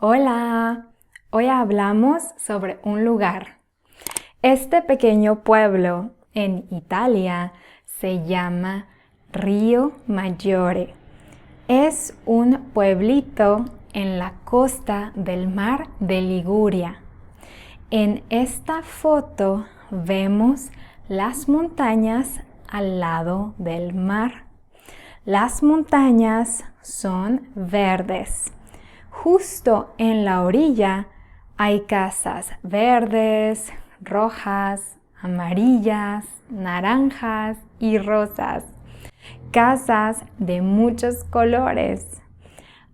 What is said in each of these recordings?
Hola, hoy hablamos sobre un lugar. Este pequeño pueblo en Italia se llama Rio Maggiore. Es un pueblito en la costa del mar de Liguria. En esta foto vemos las montañas al lado del mar. Las montañas son verdes. Justo en la orilla hay casas verdes, rojas, amarillas, naranjas y rosas. Casas de muchos colores.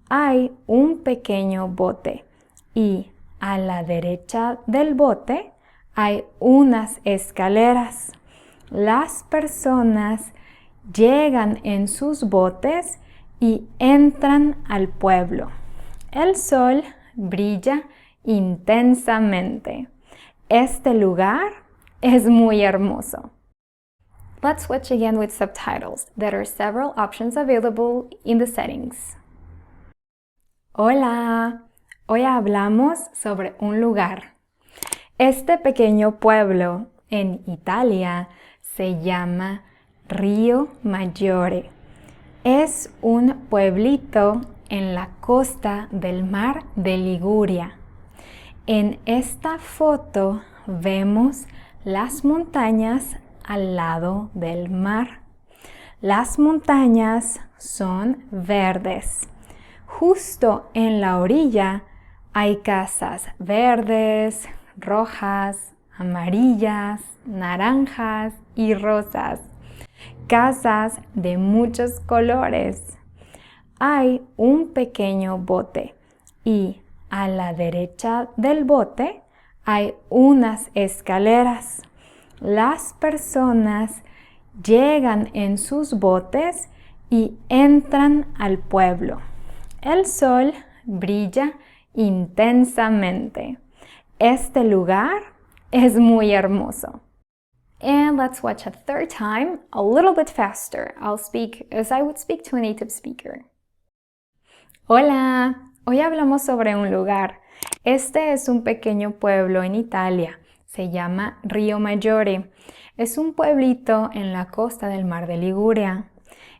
Hay un pequeño bote y a la derecha del bote hay unas escaleras. Las personas llegan en sus botes y entran al pueblo. El sol brilla intensamente. Este lugar es muy hermoso. Let's switch again with subtitles. There are several options available in the settings. Hola, hoy hablamos sobre un lugar. Este pequeño pueblo en Italia se llama Rio Maggiore. Es un pueblito en la costa del mar de Liguria. En esta foto vemos las montañas al lado del mar. Las montañas son verdes. Justo en la orilla hay casas verdes, rojas, amarillas, naranjas y rosas. Casas de muchos colores. Hay un pequeño bote y a la derecha del bote hay unas escaleras. Las personas llegan en sus botes y entran al pueblo. El sol brilla intensamente. Este lugar es muy hermoso. And let's watch a third time, a little bit faster. I'll speak as I would speak to a native speaker. Hola, hoy hablamos sobre un lugar. Este es un pequeño pueblo en Italia. Se llama Rio Maggiore. Es un pueblito en la costa del mar de Liguria.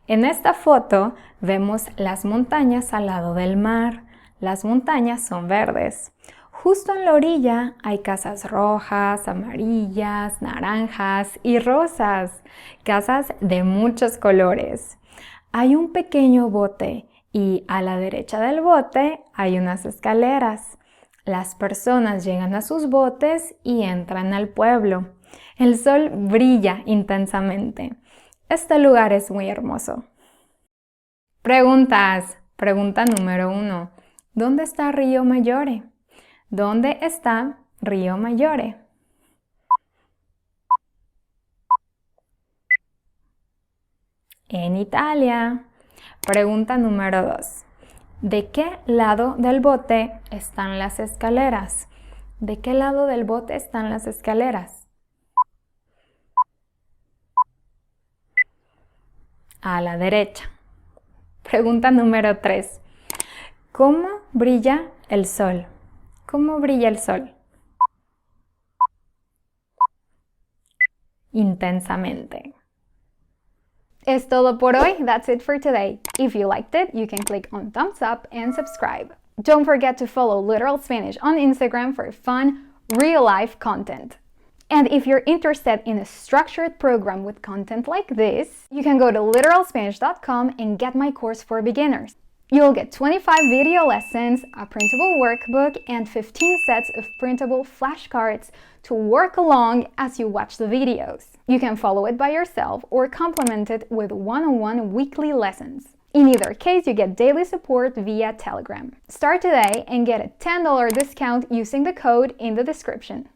En esta foto vemos las montañas al lado del mar. Las montañas son verdes. Justo en la orilla hay casas rojas, amarillas, naranjas y rosas. Casas de muchos colores. Hay un pequeño bote y a la derecha del bote hay unas escaleras. Las personas llegan a sus botes y entran al pueblo. El sol brilla intensamente. Este lugar es muy hermoso. Preguntas. Pregunta número 1. ¿Dónde está Rio Maggiore? ¿Dónde está Rio Maggiore? En Italia. Pregunta número 2. ¿De qué lado del bote están las escaleras? ¿De qué lado del bote están las escaleras? A la derecha. Pregunta número 3. ¿Cómo brilla el sol? ¿Cómo brilla el sol? Intensamente. Es todo por hoy. That's it for today. If you liked it, you can click on thumbs up and subscribe. Don't forget to follow Literal Spanish on Instagram for fun, real-life content. And if you're interested in a structured program with content like this, you can go to literalspanish.com and get my course for beginners. You'll get 25 video lessons, a printable workbook, and 15 sets of printable flashcards to work along as you watch the videos. You can follow it by yourself or complement it with one-on-one weekly lessons. In either case, you get daily support via Telegram. Start today and get a $10 discount using the code in the description.